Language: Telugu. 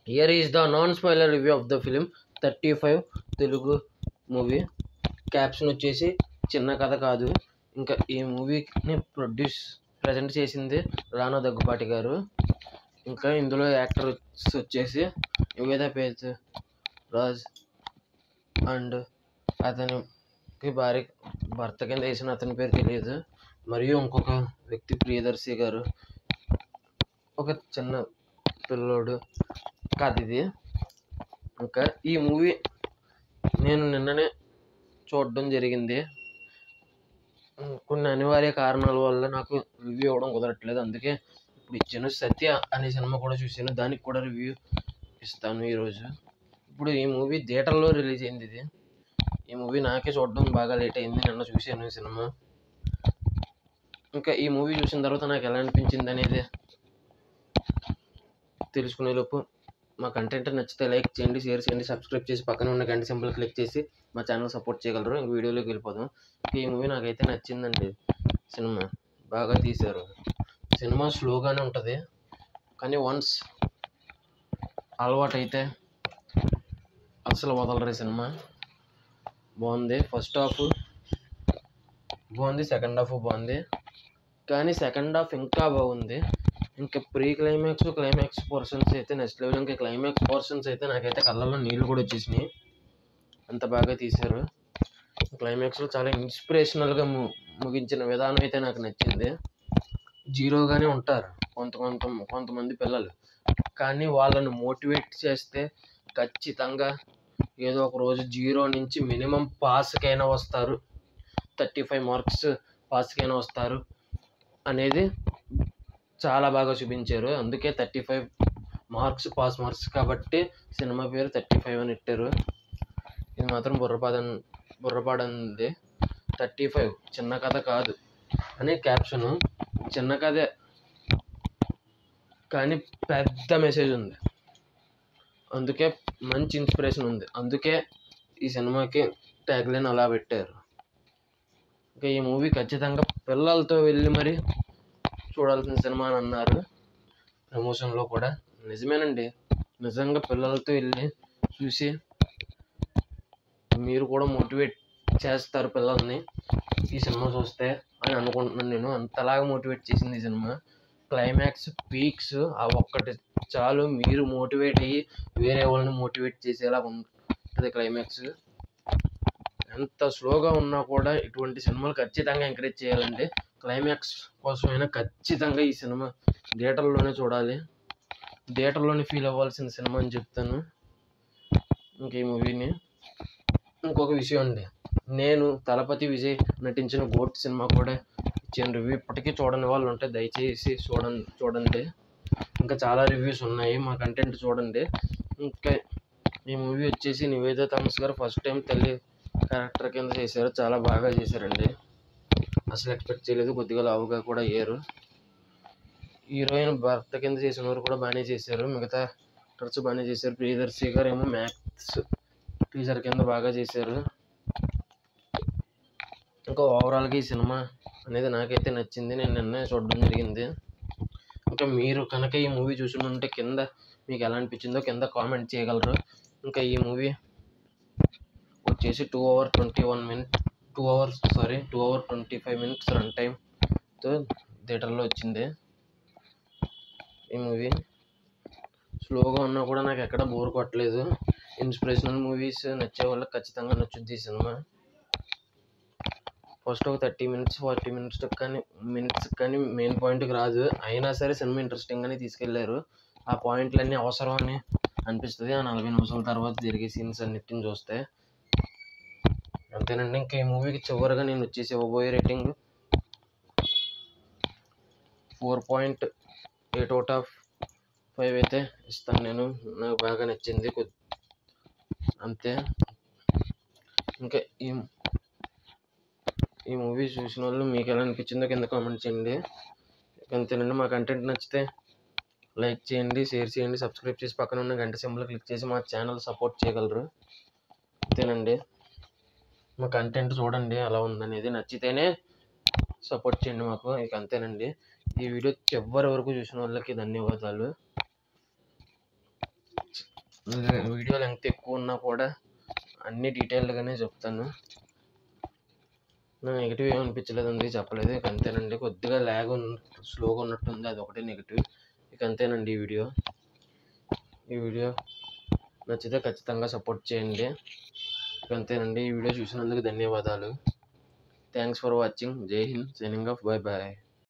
Here is the non-spoiler review of the film 35 Telugu movie. Caption వచ్చేసి చిన్న కథ కాదు. ఇంకా ఈ మూవీని ప్రజెంట్ చేసింది రానా దగ్గుపాటి గారు. ఇంకా ఇందులో యాక్టర్స్ వచ్చేసి నివేదా పేజ్ రాజ్ అండ్ అతనికి భర్త కింద వేసిన అతని పేరు తెలియదు. మరియు ఇంకొక వ్యక్తి ప్రియదర్శి గారు. ఒక చిన్న పిల్లోడు కథ ఇది. ఇంకా ఈ మూవీ నేను నిన్ననే చూడడం జరిగింది. కొన్ని అనివార్య కారణాల వల్ల నాకు రివ్యూ ఇవ్వడం కుదరట్లేదు. అందుకే ఇప్పుడు ఇచ్చాను. సత్య అనే సినిమా కూడా చూశాను, దానికి కూడా రివ్యూ ఇస్తాను ఈరోజు. ఇప్పుడు ఈ మూవీ థియేటర్లో రిలీజ్ అయింది. ఈ మూవీ నాకే చూడడం బాగా లేట్ అయింది. నిన్న చూశాను ఈ సినిమా. ఇంకా ఈ మూవీ చూసిన తర్వాత నాకు ఎలా అనిపించింది అనేది తెలుసుకునేలోపు మా కంటెంట్ నచ్చితే లైక్ చేయండి, షేర్ చేయండి, సబ్స్క్రైబ్ చేసి పక్కన ఉన్న గంట సింబల్ క్లిక్ చేసి మా ఛానల్ సపోర్ట్ చేయగలరు. ఇంక వీడియోలోకి వెళ్ళిపోదాం. ఈ మూవీ నాకైతే నచ్చిందండి. సినిమా బాగా తీశారు. సినిమా స్లోగానే ఉంటుంది, కానీ వన్స్ అలవాటు అయితే అసలు వదలరు. సినిమా బాగుంది. ఫస్ట్ హాఫ్ బాగుంది, సెకండ్ హాఫ్ బాగుంది, కానీ సెకండ్ హాఫ్ ఇంకా బాగుంది. ఇంకా ప్రీ క్లైమాక్స్ పోర్షన్స్ అయితే నెక్స్ట్ లెవెల్. ఇంకా క్లైమాక్స్ పోర్షన్స్ అయితే నాకైతే కళ్ళల్లో నీళ్ళు కూడా వచ్చేసినాయి, అంత బాగా తీశారు. క్లైమాక్స్లో చాలా ఇన్స్పిరేషనల్గా ముగించిన విధానం అయితే నాకు నచ్చింది. జీరోగానే ఉంటారు కొంతమంది పిల్లలు, కానీ వాళ్ళను మోటివేట్ చేస్తే ఖచ్చితంగా ఏదో ఒక రోజు జీరో నుంచి మినిమం పాస్కైనా వస్తారు, 35 మార్క్స్ పాస్కైనా వస్తారు అనేది చాలా బాగా చూపించారు. అందుకే 35 మార్క్స్ పాస్ మార్క్స్ కాబట్టి సినిమా పేరు 35 అని పెట్టారు. ఇది మాత్రం బుర్రపాడంది. 35 చిన్న కథ కాదు అనే క్యాప్షను. చిన్న కథే కానీ పెద్ద మెసేజ్ ఉంది, అందుకే మంచి ఇన్స్పిరేషన్ ఉంది. అందుకే ఈ సినిమాకి ట్యాగ్లైన్ అలా పెట్టారు. ఇంకా ఈ మూవీ ఖచ్చితంగా పిల్లలతో వెళ్ళి మరి చూడాల్సిన సినిమా అని అన్నారు ప్రమోషన్లో కూడా. నిజమేనండి, నిజంగా పిల్లలతో వెళ్ళి చూసి మీరు కూడా మోటివేట్ చేస్తారు పిల్లల్ని ఈ సినిమా చూస్తే అని అనుకుంటున్నాను నేను. అంతలాగా మోటివేట్ చేసింది ఈ సినిమా. క్లైమాక్స్ పీక్స్ ఆ ఒక్కటి చాలు, మీరు మోటివేట్ అయ్యి వేరే వాళ్ళని మోటివేట్ చేసేలా ఉంటుంది క్లైమాక్స్. ఎంత స్లోగా ఉన్నా కూడా ఇటువంటి సినిమాలు ఖచ్చితంగా ఎంకరేజ్ చేయాలండి. క్లైమాక్స్ కోసమైనా ఖచ్చితంగా ఈ సినిమా థియేటర్లోనే చూడాలి, థియేటర్లోనే ఫీల్ అవ్వాల్సిన సినిమా అని చెప్తాను. ఇంక ఈ మూవీని ఇంకొక విషయం అండి, నేను తలపతి విజయ్ నటించిన గోట్ సినిమా కూడా ఇచ్చిన రివ్యూ. ఇప్పటికీ చూడని వాళ్ళు ఉంటే దయచేసి చూడండి. ఇంకా చాలా రివ్యూస్ ఉన్నాయి, మా కంటెంట్ చూడండి. ఇంకా ఈ మూవీ వచ్చేసి నివేదా థామస్ గారు ఫస్ట్ టైం తల్లి క్యారెక్టర్ కింద చేశారు. చాలా బాగా చేశారండి, అసలు ఎక్స్పెక్ట్ చేయలేదు. కొద్దిగా లావుగా కూడా అయ్యారు. హీరోయిన్ భర్త కింద చేసిన వారు కూడా బాగానే చేశారు, మిగతా యాక్టర్స్ బాగానే చేశారు. ప్రియదర్శి గారు ఏమో మ్యాథ్స్ టీచర్ కింద బాగా చేశారు. ఇంకా ఓవరాల్గా ఈ సినిమా అనేది నాకైతే నచ్చింది. నేను నిన్నే చూడడం జరిగింది. ఇంకా మీరు కనుక ఈ మూవీ చూసి ఉంటే కింద మీకు ఎలా అనిపించిందో కింద కామెంట్ చేయగలరు. ఇంకా ఈ మూవీ వచ్చేసి 2 hours 25 minutes రన్ టైంతో థియేటర్లో వచ్చింది. ఈ మూవీ స్లోగా ఉన్నా కూడా నాకు ఎక్కడ బోర్ కొట్టలేదు. ఇన్స్పిరేషనల్ మూవీస్ నచ్చే వాళ్ళకి ఖచ్చితంగా నచ్చుద్ది ఈ సినిమా. ఫస్ట్ ఒక 30 minutes 40 minutes కానీ మెయిన్ పాయింట్కి రాదు, అయినా సరే సినిమా ఇంట్రెస్టింగ్గానే తీసుకెళ్లారు. ఆ పాయింట్లన్నీ అవసరం అని అనిపిస్తుంది ఆ 40 నిమిషాల తర్వాత జరిగే సీన్స్ అన్నిటిని చూస్తే. అంతేనండి. ఇంకా ఈ మూవీకి చివరిగా నేను వచ్చేసి ఇవ్వబోయే రేటింగ్ 4.8 out of 5 అయితే ఇస్తాను నేను. నాకు బాగా నచ్చింది అంతే. ఇంకా ఈ మూవీ చూసిన వాళ్ళు మీకు ఎలా అనిపించిందో కింద కామెంట్ చేయండి. అంతేనండి. మా కంటెంట్ నచ్చితే లైక్ చేయండి, షేర్ చేయండి, సబ్స్క్రైబ్ చేసి పక్కన ఉన్న గంట సింబల్ క్లిక్ చేసి మా ఛానల్ సపోర్ట్ చేయగలరు. అంతేనండి. మా కంటెంట్ చూడండి ఎలా ఉందనేది, నచ్చితేనే సపోర్ట్ చేయండి మాకు. ఇక అంతేనండి. ఈ వీడియో చివరి వరకు చూసిన వాళ్ళకి ధన్యవాదాలు. వీడియో లెంగ్త్ ఎక్కువ ఉన్నా కూడా అన్ని డీటెయిల్డ్గానే చెప్తాను. నాకు నెగిటివ్ ఏమి అనిపించలేదండి, చెప్పలేదు. ఇక అంతేనండి. కొద్దిగా స్లోగా ఉన్నట్టుంది, అది ఒకటే నెగిటివ్. ఇక అంతేనండి ఈ వీడియో నచ్చితే ఖచ్చితంగా సపోర్ట్ చేయండి. ఇక అంతేనండి. ఈ వీడియో చూసినందుకు ధన్యవాదాలు. Thanks for watching. Jai Hind. Signing off. Bye bye.